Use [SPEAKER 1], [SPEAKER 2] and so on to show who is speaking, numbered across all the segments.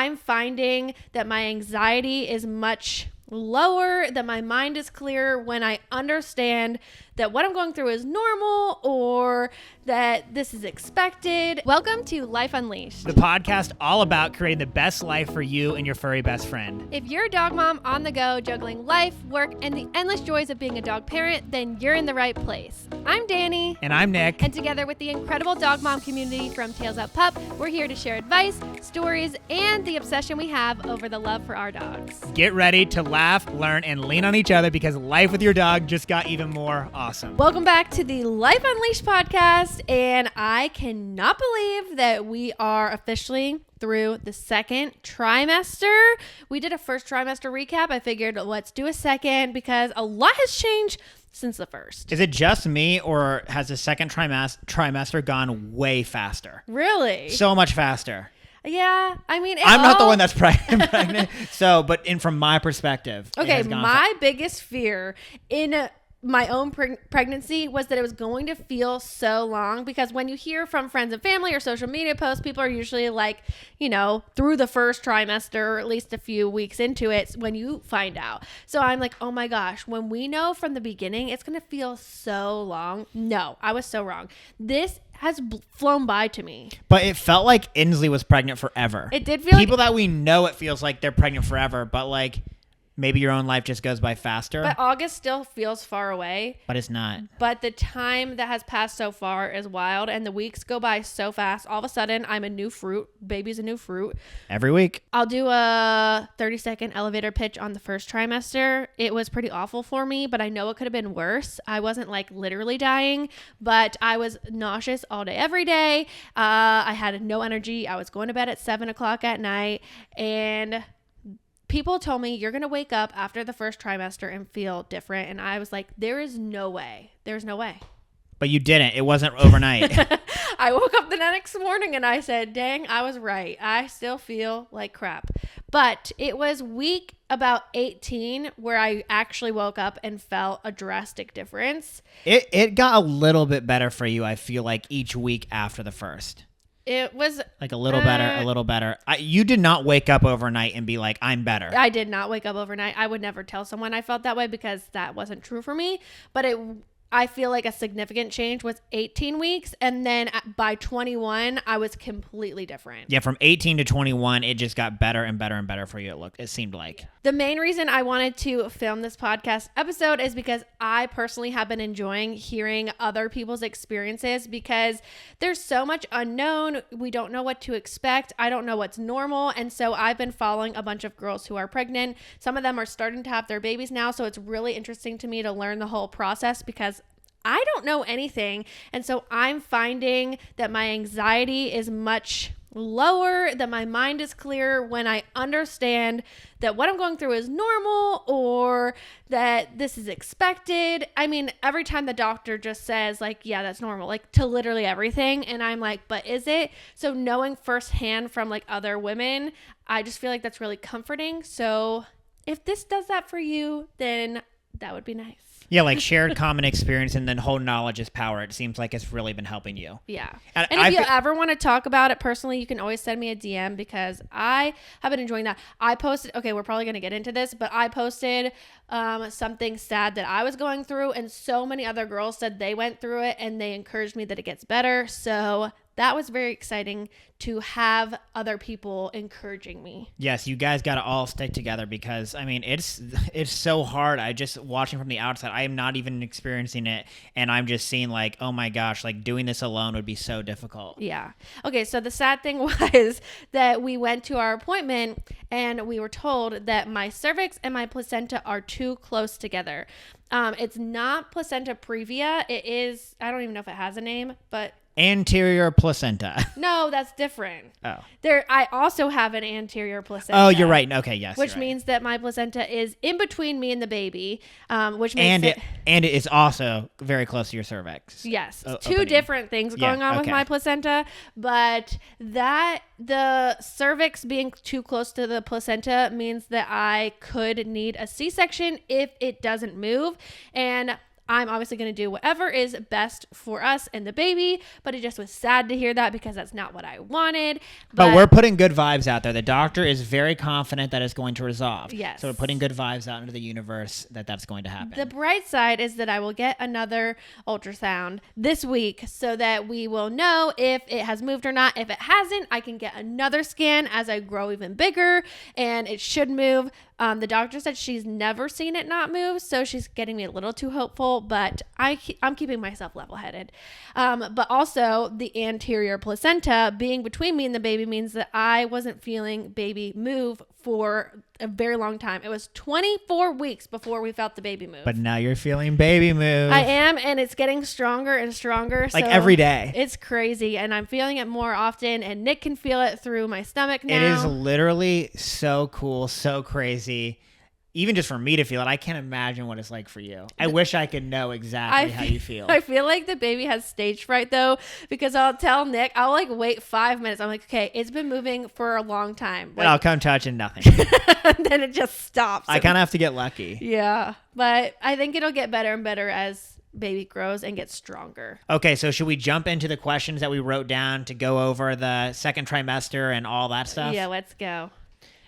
[SPEAKER 1] I'm finding that my anxiety is much lower, that my mind is clear when I understand that what I'm going through is normal or that this is expected. Welcome to Life Unleashed,
[SPEAKER 2] the podcast all about creating the best life for you and your furry best friend.
[SPEAKER 1] If you're a dog mom on the go, juggling life, work, and the endless joys of being a dog parent, then you're in the right place. I'm Dani.
[SPEAKER 2] And I'm Nick.
[SPEAKER 1] And together with the incredible dog mom community from Tails Up Pup, we're here to share advice, stories, and the obsession we have over the love for our dogs.
[SPEAKER 2] Get ready to laugh, learn, and lean on each other because life with your dog just got even more awesome.
[SPEAKER 1] Welcome back to the Life Unleashed podcast, and I cannot believe that we are officially through the second trimester. We did a first trimester recap. I figured let's do a second because a lot has changed since the first.
[SPEAKER 2] Is it just me, or has the second trimester gone way faster?
[SPEAKER 1] Really?
[SPEAKER 2] So much faster.
[SPEAKER 1] Yeah, I mean,
[SPEAKER 2] I'm not the one that's pregnant. So, but from my perspective,
[SPEAKER 1] okay, my biggest fear in my own pregnancy was that it was going to feel so long, because when you hear from friends and family or social media posts, people are usually like, you know, through the first trimester, or at least a few weeks into it when you find out. So I'm like, oh my gosh, when we know from the beginning, it's going to feel so long. No, I was so wrong. This has flown by to me.
[SPEAKER 2] But it felt like Inslee was pregnant forever.
[SPEAKER 1] It did feel
[SPEAKER 2] people that we know, it feels like they're pregnant forever, but like maybe your own life just goes by faster.
[SPEAKER 1] But August still feels far away.
[SPEAKER 2] But it's not.
[SPEAKER 1] But the time that has passed so far is wild, and the weeks go by so fast. All of a sudden, I'm a new fruit. Baby's a new fruit.
[SPEAKER 2] Every week.
[SPEAKER 1] I'll do a 30-second elevator pitch on the first trimester. It was pretty awful for me, but I know it could have been worse. I wasn't like literally dying, but I was nauseous all day, every day. I had no energy. I was going to bed at 7 o'clock at night, and people told me you're going to wake up after the first trimester and feel different. And I was like, there is no way. There's no way.
[SPEAKER 2] But you didn't. It wasn't overnight.
[SPEAKER 1] I woke up the next morning and I said, dang, I was right. I still feel like crap. But it was week about 18 where I actually woke up and felt a drastic difference.
[SPEAKER 2] It got a little bit better for you, I feel like, each week after the first.
[SPEAKER 1] It was
[SPEAKER 2] like a little better. You did not wake up overnight and be like, I'm better.
[SPEAKER 1] I did not wake up overnight. I would never tell someone I felt that way because that wasn't true for me. But I feel like a significant change was 18 weeks. And then by 21, I was completely different.
[SPEAKER 2] Yeah, from 18 to 21, it just got better and better and better for you, it seemed like.
[SPEAKER 1] The main reason I wanted to film this podcast episode is because I personally have been enjoying hearing other people's experiences, because there's so much unknown. We don't know what to expect. I don't know what's normal. And so I've been following a bunch of girls who are pregnant. Some of them are starting to have their babies now. So it's really interesting to me to learn the whole process, because I don't know anything. And so I'm finding that my anxiety is much lower, that my mind is clear when I understand that what I'm going through is normal, or that this is expected. I mean, every time the doctor just says like, yeah, that's normal, like to literally everything. And I'm like, but is it? So knowing firsthand from like other women, I just feel like that's really comforting. So if this does that for you, then that would be nice.
[SPEAKER 2] Yeah, like shared common experience, and then whole knowledge is power. It seems like it's really been helping you.
[SPEAKER 1] Yeah. And if you ever want to talk about it personally, you can always send me a DM, because I have been enjoying that. I posted, okay, we're probably going to get into this, but I posted something sad that I was going through, and so many other girls said they went through it, and they encouraged me that it gets better. So that was very exciting to have other people encouraging me.
[SPEAKER 2] Yes, you guys got to all stick together, because I mean, it's so hard. I just watching from the outside, I am not even experiencing it, and I'm just seeing like, oh my gosh, like doing this alone would be so difficult.
[SPEAKER 1] Yeah. Okay, so the sad thing was that we went to our appointment and we were told that my cervix and my placenta are too close together. It's not placenta previa. It is, I don't even know if it has a name, but
[SPEAKER 2] anterior placenta.
[SPEAKER 1] No, that's different.
[SPEAKER 2] Oh.
[SPEAKER 1] I also have an anterior placenta.
[SPEAKER 2] Oh, you're right. Okay, yes.
[SPEAKER 1] Which means that my placenta is in between me and the baby, which makes
[SPEAKER 2] it is also very close to your cervix.
[SPEAKER 1] Yes. Two different things going on with my placenta, but that the cervix being too close to the placenta means that I could need a C-section if it doesn't move. And I'm obviously going to do whatever is best for us and the baby, but it just was sad to hear that because that's not what I wanted.
[SPEAKER 2] But we're putting good vibes out there. The doctor is very confident that it's going to resolve.
[SPEAKER 1] Yes.
[SPEAKER 2] So we're putting good vibes out into the universe that that's going to happen.
[SPEAKER 1] The bright side is that I will get another ultrasound this week so that we will know if it has moved or not. If it hasn't, I can get another scan as I grow even bigger, and it should move. The doctor said she's never seen it not move, so she's getting me a little too hopeful, but I'm keeping myself level-headed. But also, the anterior placenta being between me and the baby means that I wasn't feeling baby move for a very long time. It was 24 weeks before we felt the baby move.
[SPEAKER 2] But now you're feeling baby move.
[SPEAKER 1] I am, and it's getting stronger and stronger.
[SPEAKER 2] Like
[SPEAKER 1] so
[SPEAKER 2] every day.
[SPEAKER 1] It's crazy, and I'm feeling it more often, and Nick can feel it through my stomach now.
[SPEAKER 2] It is literally so cool, so crazy. Even just for me to feel it, I can't imagine what it's like for you. I wish I could know exactly how you feel.
[SPEAKER 1] I feel like the baby has stage fright though, because I'll tell Nick, I'll like wait 5 minutes. I'm like, okay, it's been moving for a long time.
[SPEAKER 2] Like, I'll come touching nothing.
[SPEAKER 1] And then it just stops.
[SPEAKER 2] I kind of have to get lucky.
[SPEAKER 1] Yeah, but I think it'll get better and better as baby grows and gets stronger.
[SPEAKER 2] Okay, so should we jump into the questions that we wrote down to go over the second trimester and all that stuff?
[SPEAKER 1] Yeah, let's go.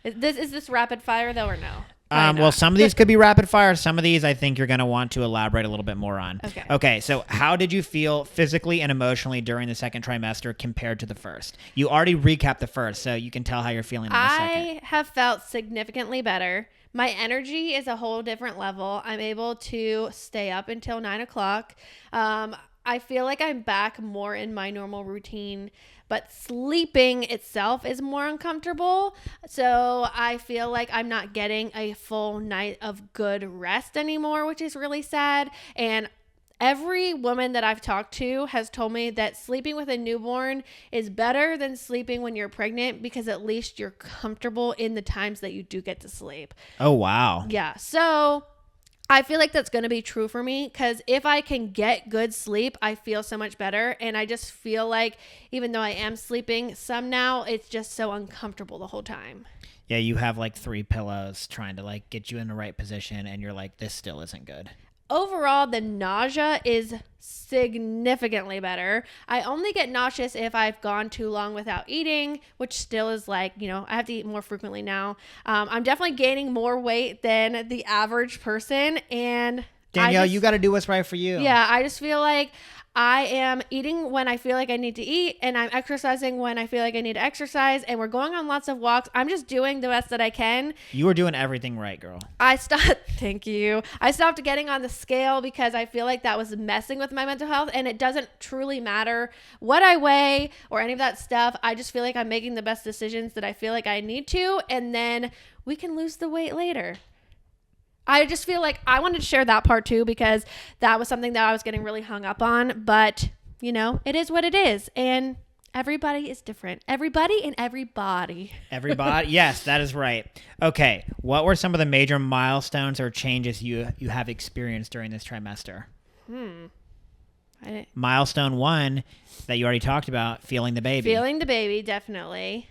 [SPEAKER 1] Is this rapid fire though or no?
[SPEAKER 2] Well, some of these could be rapid fire. Some of these I think you're going to want to elaborate a little bit more on.
[SPEAKER 1] Okay.
[SPEAKER 2] Okay, so how did you feel physically and emotionally during the second trimester compared to the first? You already recapped the first, so you can tell how you're feeling in the second.
[SPEAKER 1] I have felt significantly better. My energy is a whole different level. I'm able to stay up until 9 o'clock. I feel like I'm back more in my normal routine, but sleeping itself is more uncomfortable. So I feel like I'm not getting a full night of good rest anymore, which is really sad. And every woman that I've talked to has told me that sleeping with a newborn is better than sleeping when you're pregnant, because at least you're comfortable in the times that you do get to sleep.
[SPEAKER 2] Oh, wow.
[SPEAKER 1] Yeah. So I feel like that's going to be true for me, because if I can get good sleep, I feel so much better. And I just feel like even though I am sleeping some now, it's just so uncomfortable the whole time.
[SPEAKER 2] Yeah, you have like 3 pillows trying to like get you in the right position, and you're like, this still isn't good.
[SPEAKER 1] Overall, the nausea is significantly better. I only get nauseous if I've gone too long without eating, which still is like, I have to eat more frequently now. I'm definitely gaining more weight than the average person. And
[SPEAKER 2] Danielle, you got to do what's right for you.
[SPEAKER 1] Yeah, I just feel like I am eating when I feel like I need to eat, and I'm exercising when I feel like I need to exercise, and we're going on lots of walks. I'm just doing the best that I can.
[SPEAKER 2] You are doing everything right, girl.
[SPEAKER 1] Thank you. I stopped getting on the scale because I feel like that was messing with my mental health, and it doesn't truly matter what I weigh or any of that stuff. I just feel like I'm making the best decisions that I feel like I need to, and then we can lose the weight later. I just feel like I wanted to share that part too, because that was something that I was getting really hung up on. But, it is what it is. And everybody is different. Everybody and everybody.
[SPEAKER 2] Everybody. Yes, that is right. Okay. What were some of the major milestones or changes you have experienced during this trimester? Milestone 1 that you already talked about, feeling the baby.
[SPEAKER 1] Feeling the baby, definitely.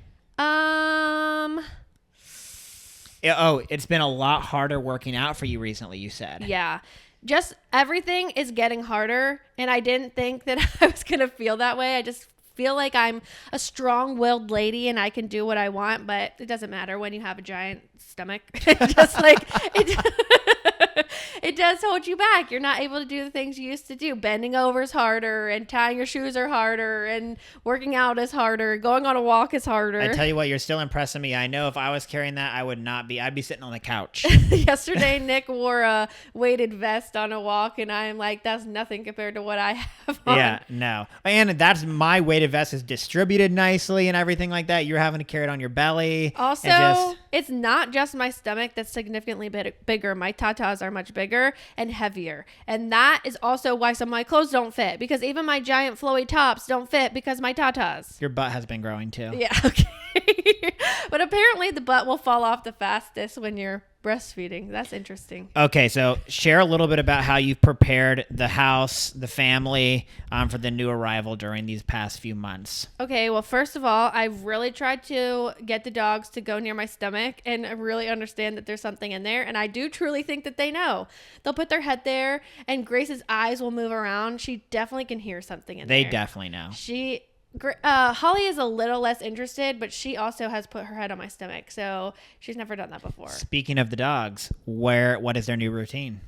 [SPEAKER 2] It's been a lot harder working out for you recently, you said.
[SPEAKER 1] Yeah. Just everything is getting harder, and I didn't think that I was going to feel that way. I just feel like I'm a strong-willed lady and I can do what I want, but it doesn't matter when you have a giant stomach. It does hold you back. You're not able to do the things you used to do. Bending over is harder, and tying your shoes are harder, and working out is harder. Going on a walk is harder.
[SPEAKER 2] I tell you what, you're still impressing me. I know if I was carrying that, I would not be. I'd be sitting on the couch.
[SPEAKER 1] Yesterday, Nick wore a weighted vest on a walk, and I'm like, that's nothing compared to what I have on.
[SPEAKER 2] Yeah, no. And that's my weighted vest is distributed nicely and everything like that. You're having to carry it on your belly.
[SPEAKER 1] Also, it's not just my stomach that's significantly bigger. My tatas are much bigger and heavier. And that is also why some of my clothes don't fit, because even my giant flowy tops don't fit because my tatas.
[SPEAKER 2] Your butt has been growing too.
[SPEAKER 1] Yeah, okay. But apparently the butt will fall off the fastest when you're breastfeeding. That's interesting.
[SPEAKER 2] Okay, so share a little bit about how you've prepared the house, the family, for the new arrival during these past few months.
[SPEAKER 1] Okay, well, first of all, I really tried to get the dogs to go near my stomach and really understand that there's something in there. And I do truly think that they know. They'll put their head there, and Grace's eyes will move around. She definitely can hear something in there.
[SPEAKER 2] They definitely know.
[SPEAKER 1] Holly is a little less interested, but she also has put her head on my stomach, so she's never done that before.
[SPEAKER 2] Speaking of the dogs, what is their new routine?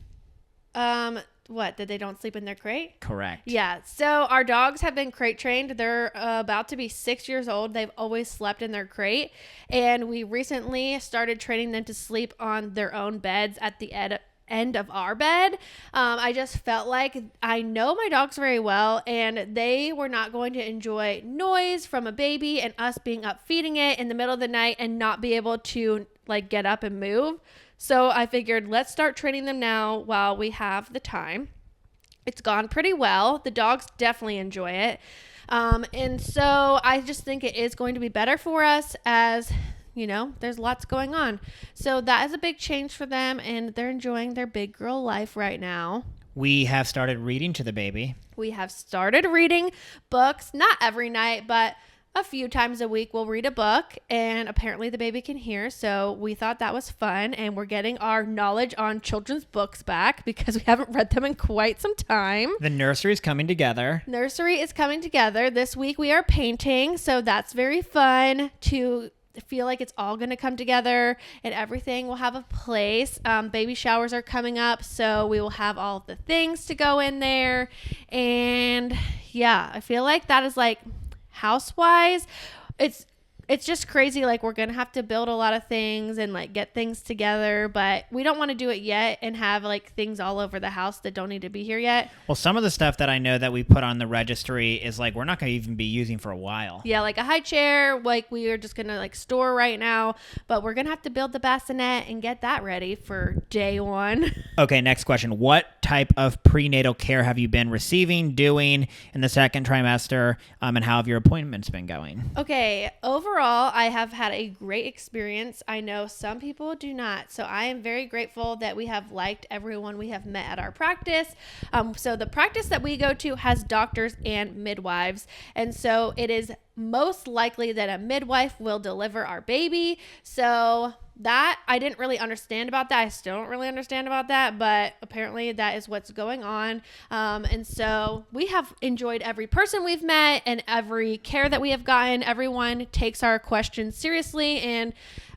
[SPEAKER 1] What, that they don't sleep in their crate?
[SPEAKER 2] Correct.
[SPEAKER 1] Yeah, so our dogs have been crate trained. They're about to be 6 years old. They've always slept in their crate, and we recently started training them to sleep on their own beds at the end of our bed. I just felt like I know my dogs very well, and they were not going to enjoy noise from a baby and us being up feeding it in the middle of the night and not be able to like get up and move. So I figured, let's start training them now while we have the time. It's gone pretty well. The dogs definitely enjoy it. And so I just think it is going to be better for us, as you know, there's lots going on. So that is a big change for them, and they're enjoying their big girl life right now.
[SPEAKER 2] We have started reading to the baby.
[SPEAKER 1] We have started reading books, not every night, but a few times a week we'll read a book, and apparently the baby can hear. So we thought that was fun, and we're getting our knowledge on children's books back because we haven't read them in quite some time.
[SPEAKER 2] The nursery is coming together.
[SPEAKER 1] Nursery is coming together. This week we are painting, so that's very fun to feel like it's all going to come together and everything will have a place. Baby showers are coming up, so we will have all of the things to go in there. And yeah, I feel like that is like house-wise, it's just crazy. Like, we're gonna have to build a lot of things and like get things together, but we don't want to do it yet and have like things all over the house that don't need to be here yet.
[SPEAKER 2] Well, some of the stuff that I know that we put on the registry is like we're not going to even be using for a while.
[SPEAKER 1] Yeah, like a high chair, like we are just gonna like store right now, but we're gonna have to build the bassinet and get that ready for day one.
[SPEAKER 2] Okay, next question. What type of prenatal care have you been receiving, doing in the second trimester, and how have your appointments been going?
[SPEAKER 1] Okay, overall, I have had a great experience. I know some people do not, so I am very grateful that we have liked everyone we have met at our practice. So the practice that we go to has doctors and midwives, and so it is most likely that a midwife will deliver our baby. So that I didn't really understand about that. I still don't really understand about that, but apparently that is what's going on. And so we have enjoyed every person we've met and every care that we have gotten. Everyone takes our questions seriously, and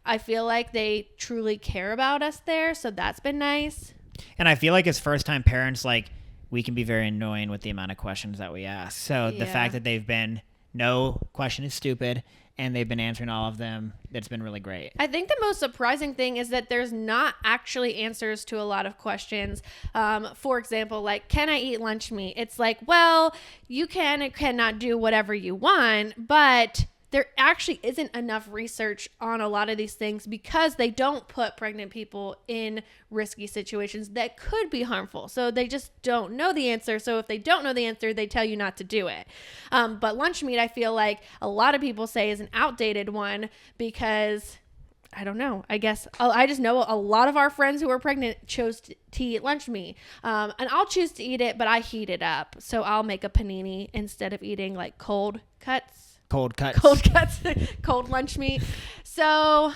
[SPEAKER 1] I feel like they truly care about us there. So that's been nice.
[SPEAKER 2] And I feel like as first-time parents, like, we can be very annoying with the amount of questions that we ask. So the fact that they've been, no question is stupid, and they've been answering all of them, it's been really great.
[SPEAKER 1] I think the most surprising thing is that there's not actually answers to a lot of questions. For example, like, can I eat lunch meat? It's like, well, you can and cannot do whatever you want, but there actually isn't enough research on a lot of these things because they don't put pregnant people in risky situations that could be harmful. So they just don't know the answer. So if they don't know the answer, they tell you not to do it. But lunch meat, I feel like a lot of people say is an outdated one because I don't know. I guess I just know a lot of our friends who were pregnant chose to eat lunch meat. And I'll choose to eat it, but I heat it up. So I'll make a panini instead of eating like cold cuts, cold lunch meat. So,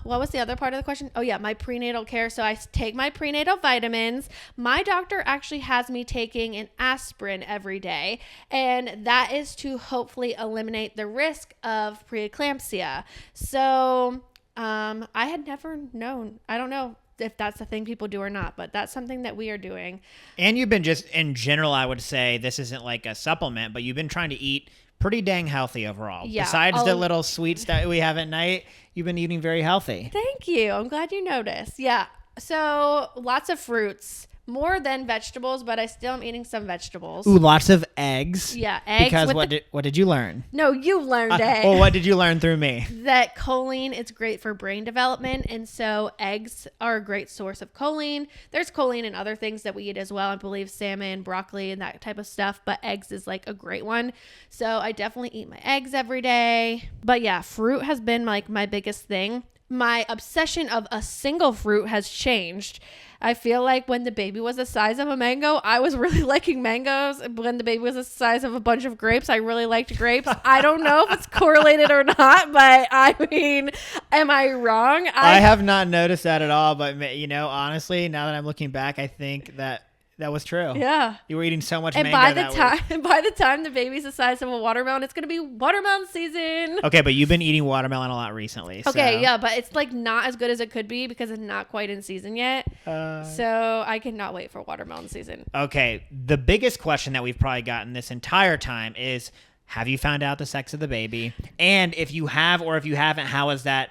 [SPEAKER 1] what was the other part of the question? Oh yeah, my prenatal care. So I take my prenatal vitamins. My doctor actually has me taking an aspirin every day, and that is to hopefully eliminate the risk of preeclampsia. So, I had never known. I don't know if that's the thing people do or not, but that's something that we are doing.
[SPEAKER 2] And you've been just, in general, I would say, this isn't like a supplement, but you've been trying to eat pretty dang healthy overall. Yeah, besides the little sweets that we have at night, you've been eating very healthy.
[SPEAKER 1] Thank you. I'm glad you noticed. Yeah. So lots of fruits. More than vegetables, but I still am eating some vegetables.
[SPEAKER 2] Ooh, lots of eggs.
[SPEAKER 1] Yeah, eggs.
[SPEAKER 2] Because what did you learn?
[SPEAKER 1] No, you learned eggs.
[SPEAKER 2] Well, what did you learn through me?
[SPEAKER 1] That choline is great for brain development, and so eggs are a great source of choline. There's choline in other things that we eat as well. I believe salmon, broccoli, and that type of stuff, but eggs is like a great one. So I definitely eat my eggs every day. But yeah, fruit has been like my biggest thing. my obsession of a single fruit has changed. I feel like when the baby was the size of a mango, I was really liking mangoes. When the baby was the size of a bunch of grapes, I really liked grapes. I don't know if it's correlated or not, but I mean, am I wrong?
[SPEAKER 2] I have not noticed that at all, but honestly, now that I'm looking back, I think that was true.
[SPEAKER 1] Yeah.
[SPEAKER 2] You were eating so much
[SPEAKER 1] mango by the time the baby's the size of a watermelon, it's going to be watermelon season.
[SPEAKER 2] Okay, but you've been eating watermelon a lot recently.
[SPEAKER 1] Okay, yeah, but it's like not as good as it could be because it's not quite in season yet. So I cannot wait for watermelon season.
[SPEAKER 2] Okay, the biggest question that we've probably gotten this entire time is, have you found out the sex of the baby? And if you have or if you haven't, how has that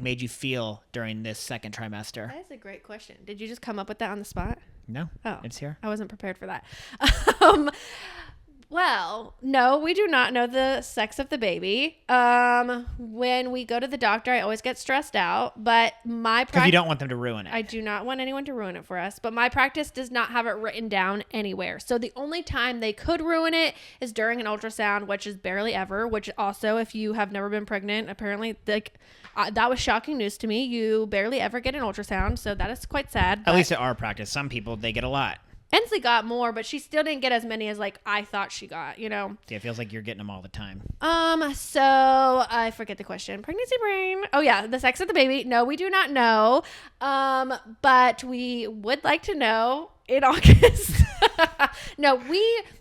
[SPEAKER 2] made you feel during this second trimester?
[SPEAKER 1] That is a great question. Did you just come up with that on the spot?
[SPEAKER 2] No. Oh, it's here.
[SPEAKER 1] I wasn't prepared for that. Well, no, we do not know the sex of the baby. When we go to the doctor, I always get stressed out, but because
[SPEAKER 2] you don't want them to ruin it.
[SPEAKER 1] I do not want anyone to ruin it for us, but my practice does not have it written down anywhere. So the only time they could ruin it is during an ultrasound, which is barely ever, which also, if you have never been pregnant, apparently that was shocking news to me. You barely ever get an ultrasound, so that is quite sad.
[SPEAKER 2] At least at our practice, some people, they get a lot.
[SPEAKER 1] Ensley got more, but she still didn't get as many as I thought she got,
[SPEAKER 2] Yeah, it feels like you're getting them all the time.
[SPEAKER 1] So I forget the question. Pregnancy brain. Oh yeah, the sex of the baby. No, we do not know. But we would like to know in August. No,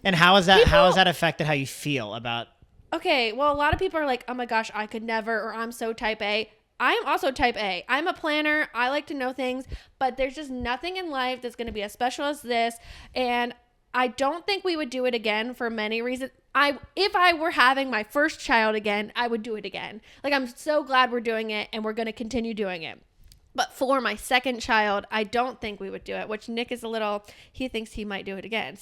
[SPEAKER 2] And how has that affected how you feel about?
[SPEAKER 1] Okay, well, a lot of people are like, oh my gosh, I could never, or I'm so type A. I am also type A. I'm a planner. I like to know things, but there's just nothing in life that's going to be as special as this. And I don't think we would do it again for many reasons. If I were having my first child again, I would do it again. I'm so glad we're doing it and we're going to continue doing it. But for my second child, I don't think we would do it, which Nick is he thinks he might do it again.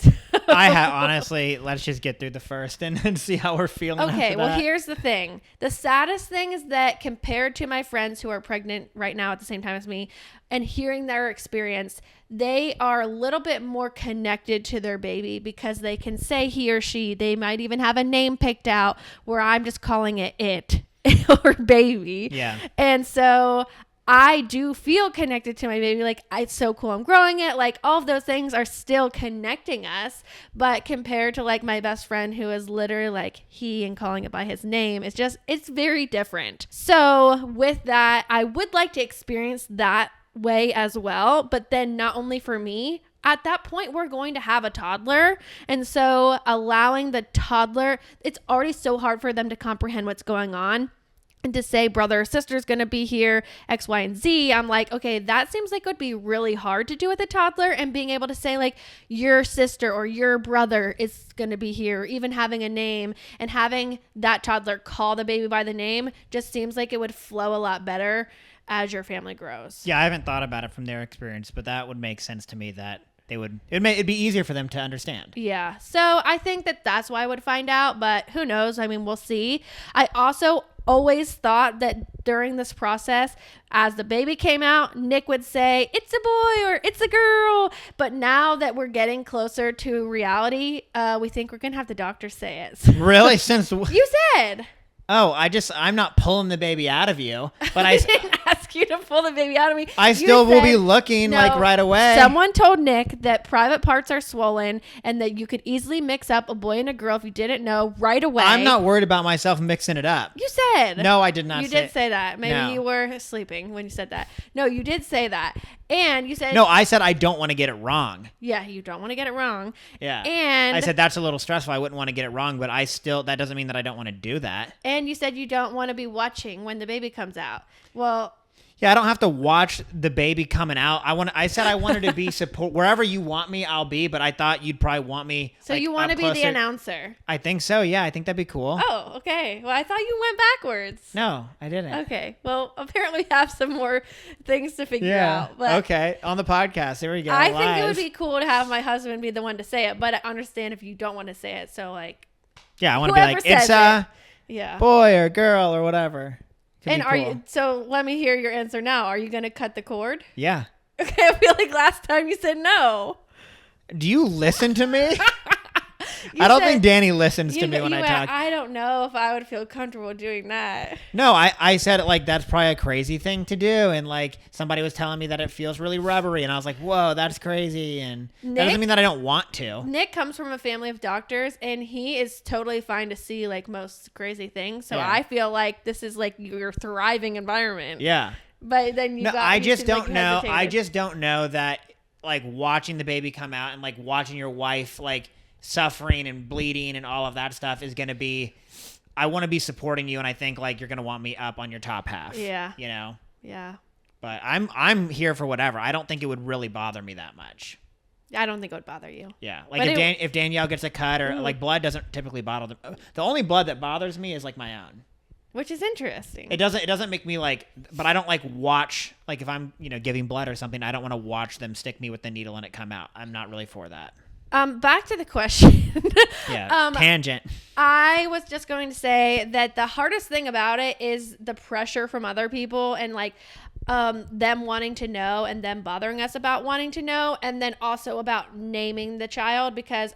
[SPEAKER 2] Honestly, let's just get through the first and see how we're feeling.
[SPEAKER 1] Okay, well, here's the thing. The saddest thing is that compared to my friends who are pregnant right now at the same time as me and hearing their experience, they are a little bit more connected to their baby because they can say he or she. They might even have a name picked out where I'm just calling it or baby.
[SPEAKER 2] Yeah.
[SPEAKER 1] And so I do feel connected to my baby. It's so cool I'm growing it. All of those things are still connecting us. But compared to my best friend who is literally he and calling it by his name, it's very different. So with that, I would like to experience that way as well. But then not only for me, at that point, we're going to have a toddler. And so allowing the toddler, it's already so hard for them to comprehend what's going on. And to say brother or sister is going to be here, X, Y, and Z, I'm like, okay, that seems like it would be really hard to do with a toddler. And being able to say your sister or your brother is going to be here, or even having a name and having that toddler call the baby by the name just seems like it would flow a lot better as your family grows.
[SPEAKER 2] Yeah, I haven't thought about it from their experience, but that would make sense to me that it'd be easier for them to understand.
[SPEAKER 1] Yeah. So I think that's why I would find out, but who knows? I mean, we'll see. I also always thought that during this process, as the baby came out, Nick would say, it's a boy or it's a girl. But now that we're getting closer to reality, we think we're going to have the doctor say it.
[SPEAKER 2] Really? Since
[SPEAKER 1] you said.
[SPEAKER 2] Oh, I'm not pulling the baby out of you, but
[SPEAKER 1] I didn't ask you to pull the baby out of me.
[SPEAKER 2] I still will be looking right away.
[SPEAKER 1] Someone told Nick that private parts are swollen and that you could easily mix up a boy and a girl if you didn't know right away.
[SPEAKER 2] I'm not worried about myself mixing it up.
[SPEAKER 1] You said.
[SPEAKER 2] No, I did not
[SPEAKER 1] You did say that. Maybe you were sleeping when you said that. No, you did say that. And you said...
[SPEAKER 2] No, I said I don't want to get it wrong.
[SPEAKER 1] Yeah, you don't want to get it wrong.
[SPEAKER 2] Yeah.
[SPEAKER 1] And...
[SPEAKER 2] I said that's a little stressful. I wouldn't want to get it wrong, but that doesn't mean that I don't want to do that.
[SPEAKER 1] And you said you don't want to be watching when the baby comes out. Well...
[SPEAKER 2] Yeah, I don't have to watch the baby coming out. I said I wanted to be support wherever you want me, I'll be. But I thought you'd probably want me.
[SPEAKER 1] So you want to be the announcer?
[SPEAKER 2] I think so. Yeah, I think that'd be cool.
[SPEAKER 1] Oh, okay. Well, I thought you went backwards.
[SPEAKER 2] No, I didn't.
[SPEAKER 1] Okay. Well, apparently we have some more things to figure out. But
[SPEAKER 2] okay, on the podcast. Here we go.
[SPEAKER 1] I think it would be cool to have my husband be the one to say it, but I understand if you don't want to say it. So
[SPEAKER 2] yeah, I want to be it's a boy or girl or whatever.
[SPEAKER 1] And so let me hear your answer now. Are you going to cut the cord?
[SPEAKER 2] Yeah.
[SPEAKER 1] Okay, I feel like last time you said no.
[SPEAKER 2] Do you listen to me? I don't think Dani listens to me when I talk.
[SPEAKER 1] I don't know if I would feel comfortable doing that.
[SPEAKER 2] No, I said it like that's probably a crazy thing to do. And like somebody was telling me that it feels really rubbery. And I was like, whoa, that's crazy. And that doesn't mean that I don't want to.
[SPEAKER 1] Nick comes from a family of doctors and he is totally fine to see like most crazy things. So I feel like this is like your thriving environment.
[SPEAKER 2] Yeah.
[SPEAKER 1] But then
[SPEAKER 2] I just don't know. I just don't know that like watching the baby come out and like watching your wife like suffering and bleeding and all of that stuff is going to be, I want to be supporting you. And I think like you're going to want me up on your top half.
[SPEAKER 1] Yeah.
[SPEAKER 2] You know?
[SPEAKER 1] Yeah.
[SPEAKER 2] But I'm here for whatever. I don't think it would really bother me that much.
[SPEAKER 1] I don't think it would bother you.
[SPEAKER 2] Yeah. Like if Danielle gets a cut or like blood doesn't typically bother them. The only blood that bothers me is like my own. Which is interesting. It doesn't make me like, but I don't like watch, like if I'm, giving blood or something, I don't want to watch them stick me with the needle and it come out. I'm not really for that.
[SPEAKER 1] Back to the question.
[SPEAKER 2] Yeah, tangent.
[SPEAKER 1] I was just going to say that the hardest thing about it is the pressure from other people and like them wanting to know and them bothering us about wanting to know, and then also about naming the child, because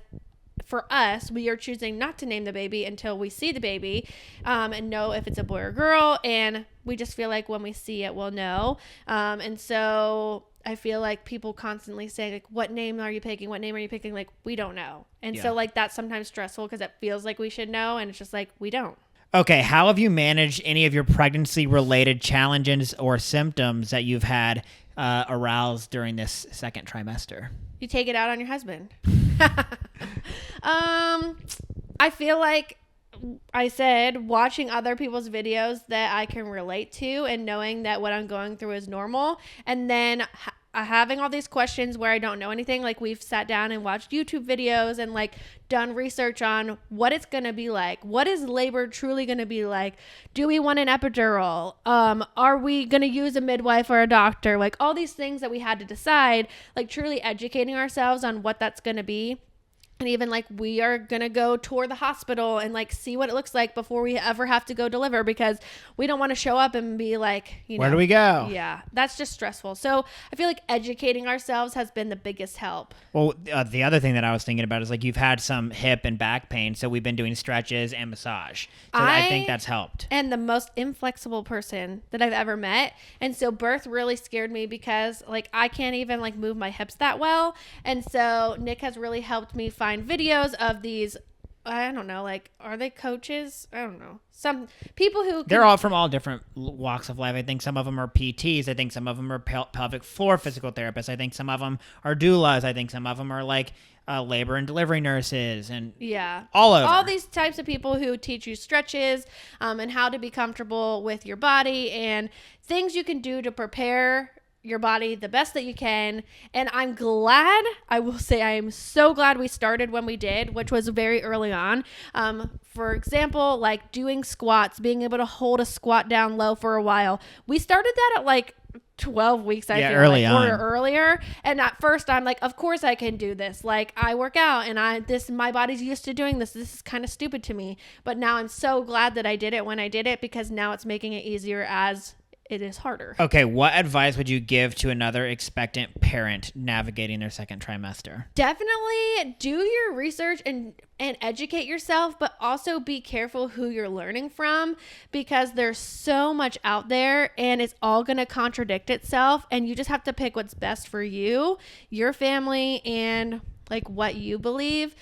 [SPEAKER 1] for us, we are choosing not to name the baby until we see the baby and know if it's a boy or girl. And we just feel like when we see it, we'll know. And so I feel like people constantly say, like, what name are you picking? What name are you picking? Like, we don't know. And so, like, that's sometimes stressful because it feels like we should know. And it's just like, we don't.
[SPEAKER 2] Okay, how have you managed any of your pregnancy-related challenges or symptoms that you've had aroused during this second trimester?
[SPEAKER 1] You take it out on your husband. I feel like I said watching other people's videos that I can relate to and knowing that what I'm going through is normal, and then having all these questions where I don't know anything. Like, we've sat down and watched YouTube videos and like done research on what it's going to be like. What is labor truly going to be like? Do we want an epidural? Are we going to use a midwife or a doctor? Like, all these things that we had to decide, like truly educating ourselves on what that's going to be. And even like we are going to go tour the hospital and like see what it looks like before we ever have to go deliver, because we don't want to show up and be like,
[SPEAKER 2] where do we go?
[SPEAKER 1] Yeah, that's just stressful. So I feel like educating ourselves has been the biggest help.
[SPEAKER 2] Well, the other thing that I was thinking about is like you've had some hip and back pain. So we've been doing stretches and massage. So I think that's helped.
[SPEAKER 1] And the most inflexible person that I've ever met. And so birth really scared me because like I can't even like move my hips that well. And so Nick has really helped me find videos of these, I don't know, like, are they coaches? I don't know. Some people who
[SPEAKER 2] they're all from all different walks of life. I think some of them are PTs. I think some of them are pelvic floor physical therapists. I think some of them are doulas. I think some of them are like labor and delivery nurses, and all over.
[SPEAKER 1] All these types of people who teach you stretches and how to be comfortable with your body and things you can do to prepare your body the best that you can. And I will say I am so glad we started when we did, which was very early on. For example, like doing squats, being able to hold a squat down low for a while. We started that at like 12 weeks, I feel
[SPEAKER 2] early
[SPEAKER 1] like,
[SPEAKER 2] on.
[SPEAKER 1] or earlier. And at first I'm like, of course I can do this. Like, I work out and my body's used to doing this. This is kind of stupid to me. But now I'm so glad that I did it when I did it, because now it's making it easier as it is harder.
[SPEAKER 2] Okay, what advice would you give to another expectant parent navigating their second trimester?
[SPEAKER 1] Definitely do your research and educate yourself, but also be careful who you're learning from, because there's so much out there and it's all going to contradict itself, and you just have to pick what's best for you, your family, and like what you believe.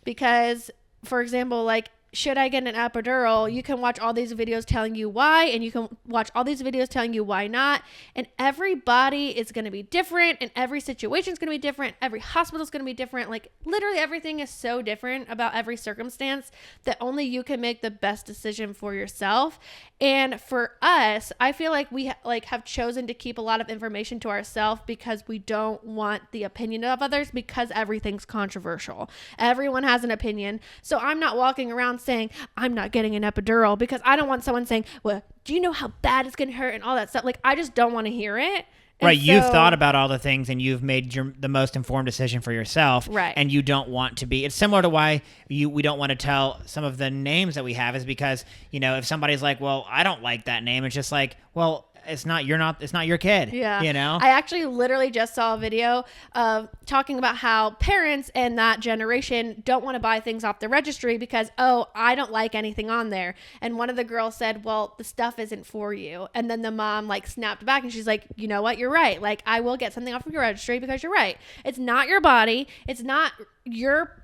[SPEAKER 1] Because, for example, like, should I get an epidural? You can watch all these videos telling you why, and you can watch all these videos telling you why not. And every body is going to be different, and every situation is going to be different. Every hospital is going to be different. Like, literally everything is so different about every circumstance that only you can make the best decision for yourself. And for us, I feel like we have chosen to keep a lot of information to ourselves because we don't want the opinion of others, because everything's controversial. Everyone has an opinion. So I'm not walking around saying I'm not getting an epidural because I don't want someone saying, well, do you know how bad it's going to hurt and all that stuff? Like, I just don't want to hear it.
[SPEAKER 2] Right, you've thought about all the things and you've made the most informed decision for yourself.
[SPEAKER 1] Right.
[SPEAKER 2] And you don't want to be. It's similar to why we don't want to tell some of the names that we have, is because, if somebody's like, well, I don't like that name, it's just like, well, it's not your kid.
[SPEAKER 1] Yeah.
[SPEAKER 2] You know?
[SPEAKER 1] I actually literally just saw a video of talking about how parents and that generation don't want to buy things off the registry because, oh, I don't like anything on there. And one of the girls said, well, the stuff isn't for you. And then the mom like snapped back and she's like, you know what? You're right. Like, I will get something off of your registry because you're right. It's not your body. It's not your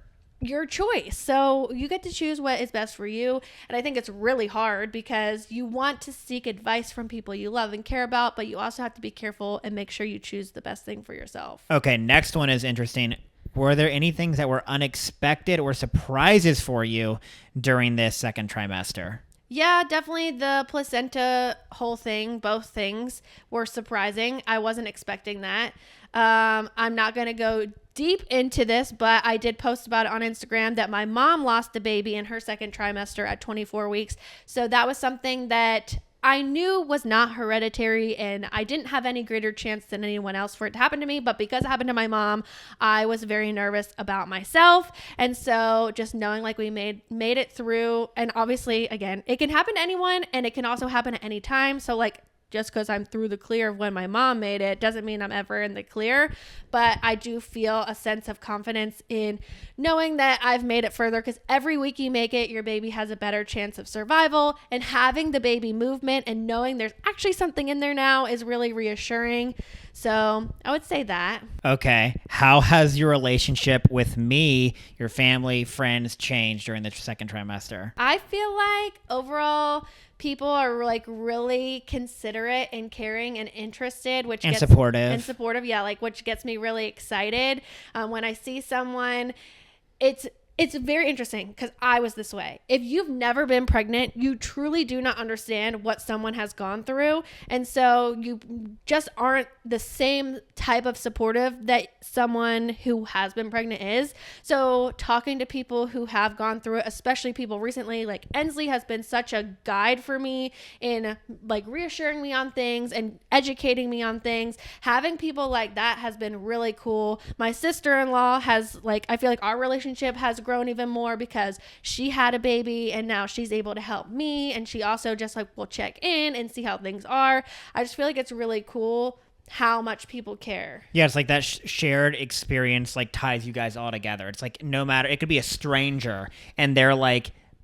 [SPEAKER 1] choice. So you get to choose what is best for you. And I think it's really hard because you want to seek advice from people you love and care about, but you also have to be careful and make sure you choose the best thing for yourself.
[SPEAKER 2] Okay, next one is interesting. Were there any things that were unexpected or surprises for you during this second trimester?
[SPEAKER 1] Yeah, definitely the placenta whole thing, both things were surprising. I wasn't expecting that. I'm not going to go deep into this, but I did post about it on Instagram that my mom lost a baby in her second trimester at 24 weeks. So that was something that I knew was not hereditary, and I didn't have any greater chance than anyone else for it to happen to me. But because it happened to my mom, I was very nervous about myself. And so just knowing like we made it through, and obviously, again, it can happen to anyone and it can also happen at any time. So like, just because I'm through the clear of when my mom made it doesn't mean I'm ever in the clear, but I do feel a sense of confidence in knowing that I've made it further, because every week you make it, your baby has a better chance of survival, and having the baby movement and knowing there's actually something in there now is really reassuring. So I would say that.
[SPEAKER 2] Okay. How has your relationship with me, your family, friends changed during the second trimester?
[SPEAKER 1] I feel like overall people are like really considerate and caring and interested, supportive. Yeah. Like, which gets me really excited. When I see someone, it's very interesting because I was this way. If you've never been pregnant, you truly do not understand what someone has gone through. And so you just aren't the same type of supportive that someone who has been pregnant is. So talking to people who have gone through it, especially people recently, like Ensley has been such a guide for me in like reassuring me on things and educating me on things. Having people like that has been really cool. My sister-in-law has I feel like our relationship has grown even more because she had a baby and now she's able to help me, and she also just will check in and see how things are. I just feel like it's really cool how much people care.
[SPEAKER 2] Yeah, it's like that shared experience ties you guys all together. It's like no matter, it could be a stranger and they're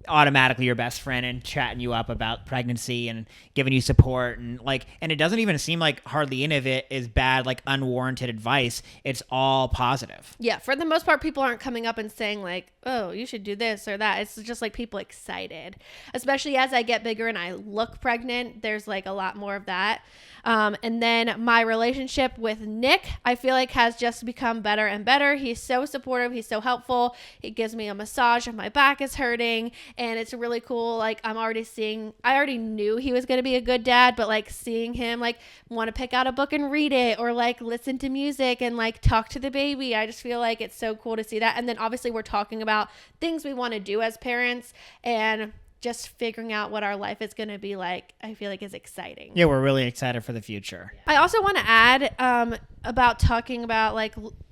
[SPEAKER 2] automatically your best friend and chatting you up about pregnancy and giving you support, and it doesn't even seem like hardly any of it is bad, unwarranted advice. It's all positive.
[SPEAKER 1] Yeah, for the most part, people aren't coming up and saying oh, you should do this or that. It's just people excited, especially as I get bigger and I look pregnant. There's a lot more of that. And then my relationship with Nick, I feel has just become better and better. He's so supportive. He's so helpful. He gives me a massage if my back is hurting. And it's really cool. I already knew he was going to be a good dad, but seeing him want to pick out a book and read it, or listen to music and talk to the baby. I just feel it's so cool to see that. And then obviously we're talking about things we want to do as parents, and just figuring out what our life is going to be like, I feel is exciting.
[SPEAKER 2] Yeah, we're really excited for the future.
[SPEAKER 1] I also want to add about talking about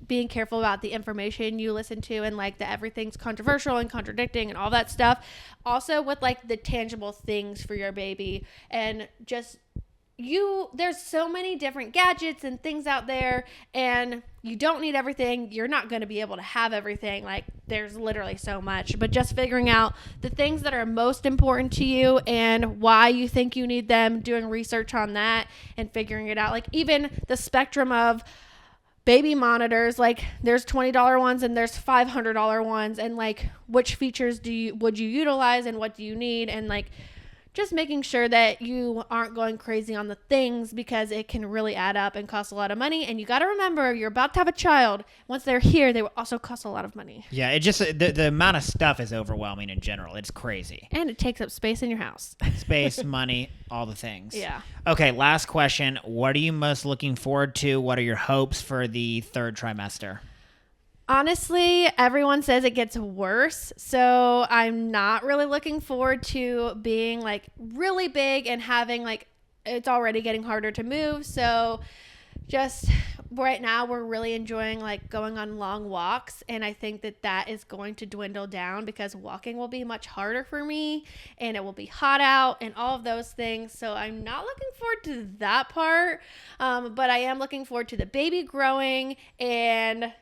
[SPEAKER 1] being careful about the information you listen to, and that everything's controversial and contradicting and all that stuff. Also with the tangible things for your baby, and just there's so many different gadgets and things out there, and you don't need everything. You're not going to be able to have everything. There's literally so much, but just figuring out the things that are most important to you and why you think you need them, doing research on that and figuring it out. Even the spectrum of baby monitors, there's $20 ones and there's $500 ones, and which features would you utilize and what do you need, and just making sure that you aren't going crazy on the things, because it can really add up and cost a lot of money. And you got to remember, you're about to have a child. Once they're here, they will also cost a lot of money.
[SPEAKER 2] Yeah, it just the amount of stuff is overwhelming in general. It's crazy.
[SPEAKER 1] And it takes up space in your house.
[SPEAKER 2] Space, money, all the things.
[SPEAKER 1] Yeah.
[SPEAKER 2] Okay, last question. What are you most looking forward to? What are your hopes for the third trimester?
[SPEAKER 1] Honestly, everyone says it gets worse, so I'm not really looking forward to being really big and having it's already getting harder to move. So just right now we're really enjoying like going on long walks, and I think that is going to dwindle down because walking will be much harder for me and it will be hot out and all of those things. So I'm not looking forward to that part, but I am looking forward to the baby growing, and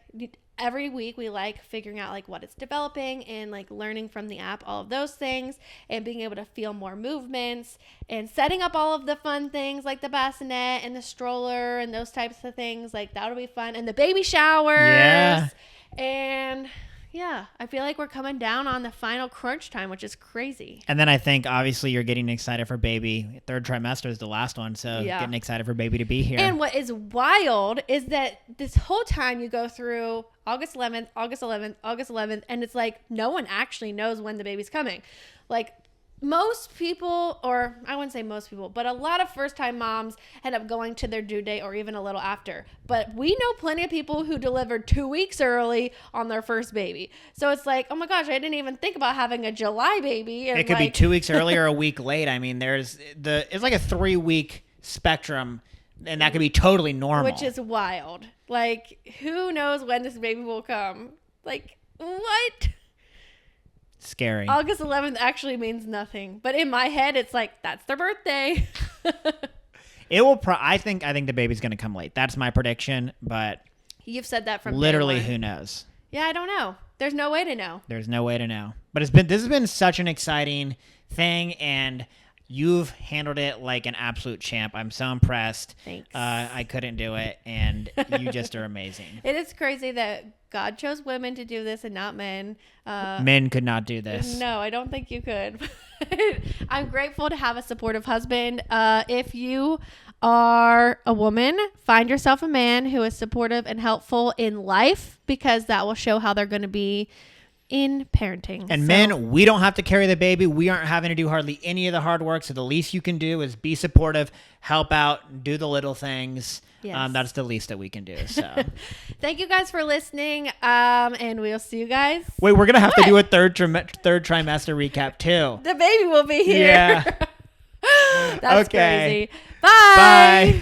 [SPEAKER 1] every week we like figuring out like what it's developing and like learning from the app, all of those things, and being able to feel more movements and setting up all of the fun things like the bassinet and the stroller and those types of things. Like that'll be fun. And the baby showers.
[SPEAKER 2] Yeah.
[SPEAKER 1] And yeah, I feel like we're coming down on the final crunch time, which is crazy.
[SPEAKER 2] And then I think obviously you're getting excited for baby. Third trimester is the last one, so getting excited for baby to be here.
[SPEAKER 1] And what is wild is that this whole time you go through August 11th, August 11th, August 11th, and it's like no one actually knows when the baby's coming. Like most people, or I wouldn't say most people, but a lot of first-time moms end up going to their due date or even a little after. But we know plenty of people who delivered 2 weeks early on their first baby. So it's like, oh my gosh, I didn't even think about having a July baby. And
[SPEAKER 2] it could be 2 weeks early or a week late. I mean, it's like a 3-week spectrum, and that could be totally normal.
[SPEAKER 1] Which is wild. Like, who knows when this baby will come? Like, what?
[SPEAKER 2] Scary.
[SPEAKER 1] August 11th actually means nothing, but in my head it's like that's their birthday.
[SPEAKER 2] It will I think the baby's going to come late. That's my prediction, but
[SPEAKER 1] you've said that from
[SPEAKER 2] literally who knows.
[SPEAKER 1] Yeah, I don't know. There's no way to know.
[SPEAKER 2] But this has been such an exciting thing, and you've handled it like an absolute champ. I'm so impressed.
[SPEAKER 1] Thanks.
[SPEAKER 2] I couldn't do it, and you just are amazing.
[SPEAKER 1] It is crazy that God chose women to do this and not men.
[SPEAKER 2] Men could not do this.
[SPEAKER 1] No, I don't think you could. I'm grateful to have a supportive husband. If you are a woman, find yourself a man who is supportive and helpful in life, because that will show how they're going to be in parenting.
[SPEAKER 2] And men, we don't have to carry the baby. We aren't having to do hardly any of the hard work. So the least you can do is be supportive, help out, do the little things.
[SPEAKER 1] Yes.
[SPEAKER 2] That's the least that we can do. So
[SPEAKER 1] thank you guys for listening. And we'll see you guys.
[SPEAKER 2] Wait, we're going to have to do a third trimester recap too.
[SPEAKER 1] The baby will be here.
[SPEAKER 2] Yeah.
[SPEAKER 1] That's
[SPEAKER 2] okay.
[SPEAKER 1] crazy. Bye.
[SPEAKER 2] Bye.